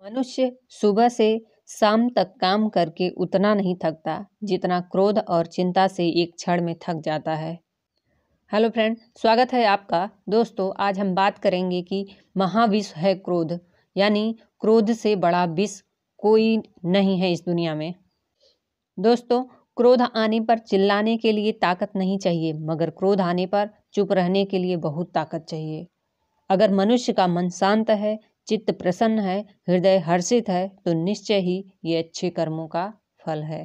मनुष्य सुबह से शाम तक काम करके उतना नहीं थकता जितना क्रोध और चिंता से एक क्षण में थक जाता है। हेलो फ्रेंड, स्वागत है आपका। दोस्तों, आज हम बात करेंगे कि महाविष है क्रोध, यानी क्रोध से बड़ा विष कोई नहीं है इस दुनिया में। दोस्तों, क्रोध आने पर चिल्लाने के लिए ताकत नहीं चाहिए, मगर क्रोध आने पर चुप रहने के लिए बहुत ताकत चाहिए। अगर मनुष्य का मन शांत है, चित्त प्रसन्न है, हृदय हर्षित है, तो निश्चय ही ये अच्छे कर्मों का फल है।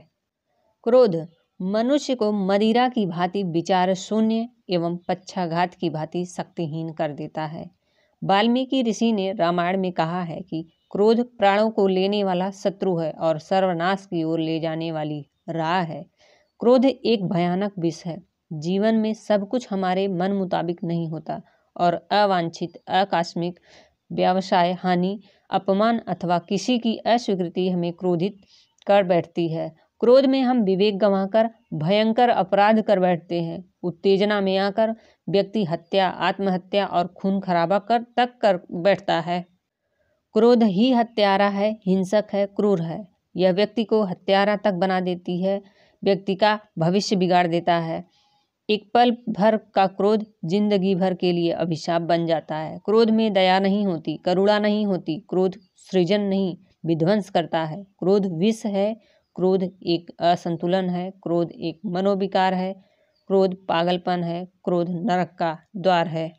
क्रोध मनुष्य को मदिरा की भांति विचार शून्य एवं पक्षाघात की भांति शक्तिहीन कर देता है। वाल्मीकि ऋषि ने रामायण में कहा है कि क्रोध प्राणों को लेने वाला शत्रु है और सर्वनाश की ओर ले जाने वाली राह है। क्रोध एक भयानक विष है। जीवन में सब कुछ हमारे मन मुताबिक नहीं होता और अवांछित, आकस्मिक व्यवसाय हानि, अपमान अथवा किसी की अस्वीकृति हमें क्रोधित कर बैठती है। क्रोध में हम विवेक गंवाकर भयंकर अपराध कर बैठते हैं। उत्तेजना में आकर व्यक्ति हत्या, आत्महत्या और खून खराबा कर बैठता है। क्रोध ही हत्यारा है, हिंसक है, क्रूर है। यह व्यक्ति को हत्यारा तक बना देती है, व्यक्ति का भविष्य बिगाड़ देता है। एक पल भर का क्रोध जिंदगी भर के लिए अभिशाप बन जाता है। क्रोध में दया नहीं होती, करुणा नहीं होती। क्रोध सृजन नहीं, विध्वंस करता है। क्रोध विष है, क्रोध एक असंतुलन है, क्रोध एक मनोविकार है, क्रोध पागलपन है, क्रोध नरक का द्वार है।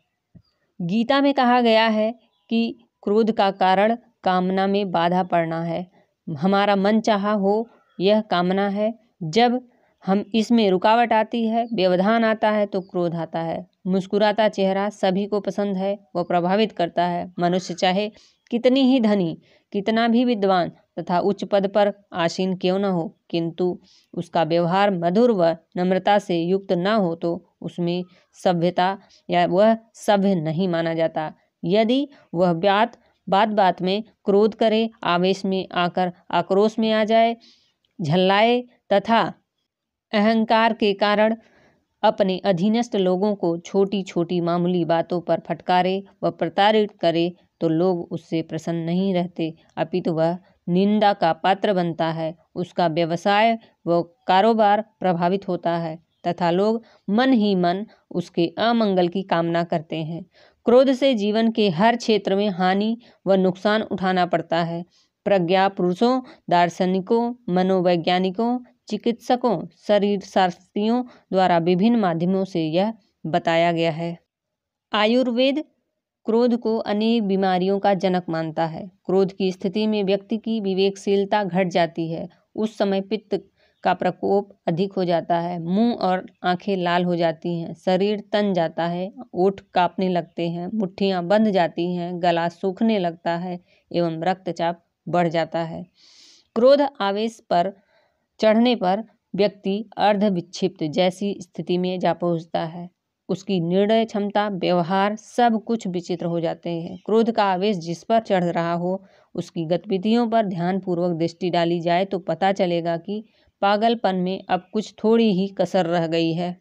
गीता में कहा गया है कि क्रोध का कारण कामना में बाधा पड़ना है। हमारा मन चाहा हो, यह कामना है। जब हम इसमें रुकावट आती है, व्यवधान आता है, तो क्रोध आता है। मुस्कुराता चेहरा सभी को पसंद है, वह प्रभावित करता है। मनुष्य चाहे कितनी ही धनी, कितना भी विद्वान तथा उच्च पद पर आसीन क्यों न हो, किंतु उसका व्यवहार मधुर व नम्रता से युक्त न हो तो उसमें सभ्यता या वह सभ्य नहीं माना जाता। यदि वह बात में क्रोध करे, आवेश में आकर आक्रोश में आ जाए, झल्लाए तथा अहंकार के कारण अपने अधीनस्थ लोगों को छोटी छोटी मामूली बातों पर फटकारे व प्रताड़ित करे, तो लोग उससे प्रसन्न नहीं रहते, अपितु वह निंदा का पात्र बनता है। उसका व्यवसाय व कारोबार प्रभावित होता है तथा लोग मन ही मन उसके अमंगल की कामना करते हैं। क्रोध से जीवन के हर क्षेत्र में हानि व नुकसान उठाना पड़ता है। प्रज्ञा पुरुषों, दार्शनिकों, मनोवैज्ञानिकों, चिकित्सकों, शरीर शास्त्रियों द्वारा विभिन्न माध्यमों से यह बताया गया है। आयुर्वेद क्रोध को अनेक बीमारियों का जनक मानता है। क्रोध की स्थिति में व्यक्ति की विवेकशीलता घट जाती है। उस समय पित्त का प्रकोप अधिक हो जाता है, मुंह और आंखें लाल हो जाती हैं, शरीर तन जाता है, ओठ कांपने लगते हैं, मुट्ठियां बंध जाती हैं, गला सूखने लगता है एवं रक्तचाप बढ़ जाता है। क्रोध आवेश पर चढ़ने पर व्यक्ति अर्ध विक्षिप्त जैसी स्थिति में जा पहुंचता है। उसकी निर्णय क्षमता, व्यवहार सब कुछ विचित्र हो जाते हैं। क्रोध का आवेश जिस पर चढ़ रहा हो, उसकी गतिविधियों पर ध्यानपूर्वक दृष्टि डाली जाए तो पता चलेगा कि पागलपन में अब कुछ थोड़ी ही कसर रह गई है।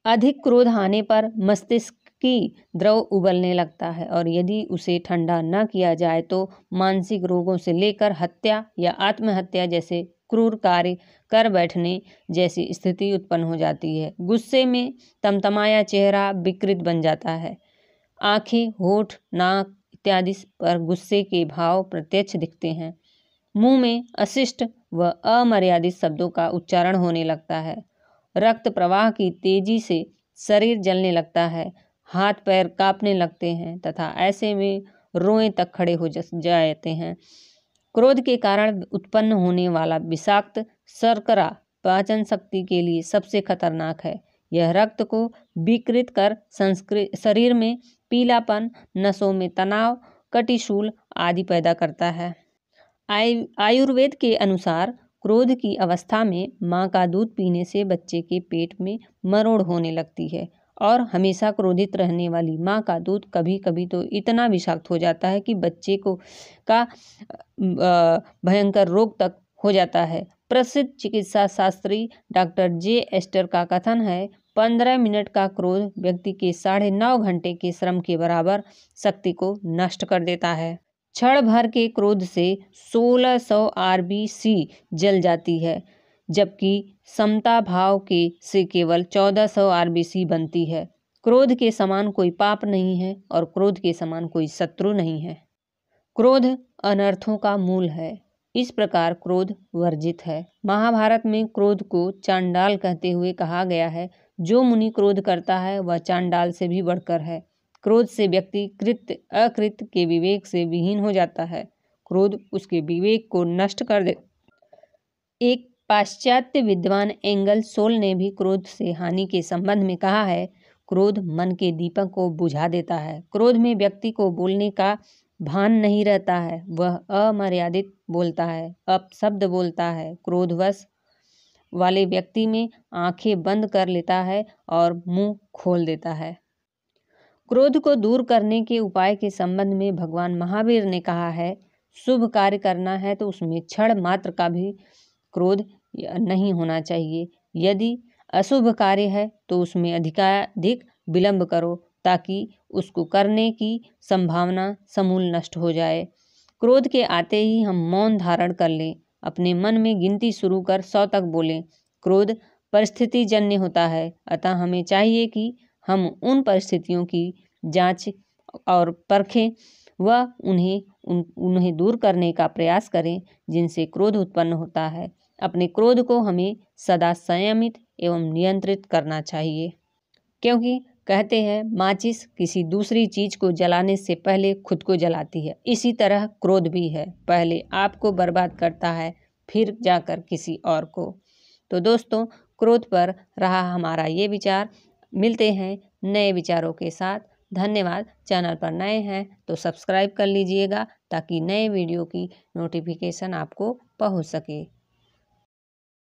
अधिक क्रोध आने पर मस्तिष्क की द्रव उबलने लगता है और यदि उसे ठंडा न किया जाए तो मानसिक रोगों से लेकर हत्या या आत्महत्या जैसे क्रूर कार्य कर बैठने जैसी स्थिति उत्पन्न हो जाती है। गुस्से में तमतमाया चेहरा विकृत बन जाता है। आंखें, होठ, नाक इत्यादि पर गुस्से के भाव प्रत्यक्ष दिखते हैं। मुंह में अशिष्ट व अमर्यादित शब्दों का उच्चारण होने लगता है। रक्त प्रवाह की तेजी से शरीर जलने लगता है, हाथ पैर कांपने लगते हैं तथा ऐसे में रोएं तक खड़े हो जाते हैं। क्रोध के कारण उत्पन्न होने वाला विषाक्त शर्करा पाचन शक्ति के लिए सबसे खतरनाक है। यह रक्त को विकृत कर शरीर में पीलापन, नसों में तनाव, कटिशूल आदि पैदा करता है। आयुर्वेद के अनुसार क्रोध की अवस्था में मां का दूध पीने से बच्चे के पेट में मरोड़ होने लगती है और हमेशा क्रोधित रहने वाली मां का दूध कभी कभी तो इतना विषाक्त हो जाता है कि बच्चे को भयंकर रोग तक हो जाता है। प्रसिद्ध चिकित्सा शास्त्री डॉक्टर जे एस्टर का कथन है, 15 मिनट का क्रोध व्यक्ति के 9.5 घंटे के श्रम के बराबर शक्ति को नष्ट कर देता है। क्षण भर के क्रोध से 1600 आरबीसी जल जाती है, जबकि समता भाव के से केवल 1400 आरबीसी बनती है। क्रोध के समान कोई पाप नहीं है और क्रोध के समान कोई शत्रु नहीं है। क्रोध अनर्थों का मूल है, इस प्रकार क्रोध वर्जित है। महाभारत में क्रोध को चांडाल कहते हुए कहा गया है। जो मुनि क्रोध करता है वह चांडाल से भी बढ़कर है। क्रोध से व्यक्ति कृत्य अकृत्य के विवेक से विहीन हो जाता है। क्रोध उसके विवेक को नष्ट कर दे। एक पाश्चात्य विद्वान एंगल सोल ने भी क्रोध से हानि के संबंध में कहा है, क्रोध मन के दीपक को बुझा देता है। क्रोध में व्यक्ति को बोलने का भान नहीं रहता है, वह अमर्यादित बोलता है, अपशब्द बोलता है। क्रोधवश वाले व्यक्ति में आंखें बंद कर लेता है और मुंह खोल देता है। क्रोध को दूर करने के उपाय के संबंध में भगवान महावीर ने कहा है, शुभ कार्य करना है तो उसमें क्षण मात्र का भी क्रोध नहीं होना चाहिए। यदि अशुभ कार्य है तो उसमें अधिकाधिक विलंब करो, ताकि उसको करने की संभावना समूल नष्ट हो जाए। क्रोध के आते ही हम मौन धारण कर लें, अपने मन में गिनती शुरू कर 100 तक बोलें। क्रोध परिस्थिति जन्य होता है, अतः हमें चाहिए कि हम उन परिस्थितियों की जांच और परखें व उन्हें दूर करने का प्रयास करें जिनसे क्रोध उत्पन्न होता है। अपने क्रोध को हमें सदा संयमित एवं नियंत्रित करना चाहिए, क्योंकि कहते हैं माचिस किसी दूसरी चीज को जलाने से पहले खुद को जलाती है। इसी तरह क्रोध भी है, पहले आपको बर्बाद करता है फिर जाकर किसी और को। तो दोस्तों, क्रोध पर रहा हमारा ये विचार। मिलते हैं नए विचारों के साथ। धन्यवाद। चैनल पर नए हैं तो सब्सक्राइब कर लीजिएगा ताकि नए वीडियो की नोटिफिकेशन आपको पहुंच सके।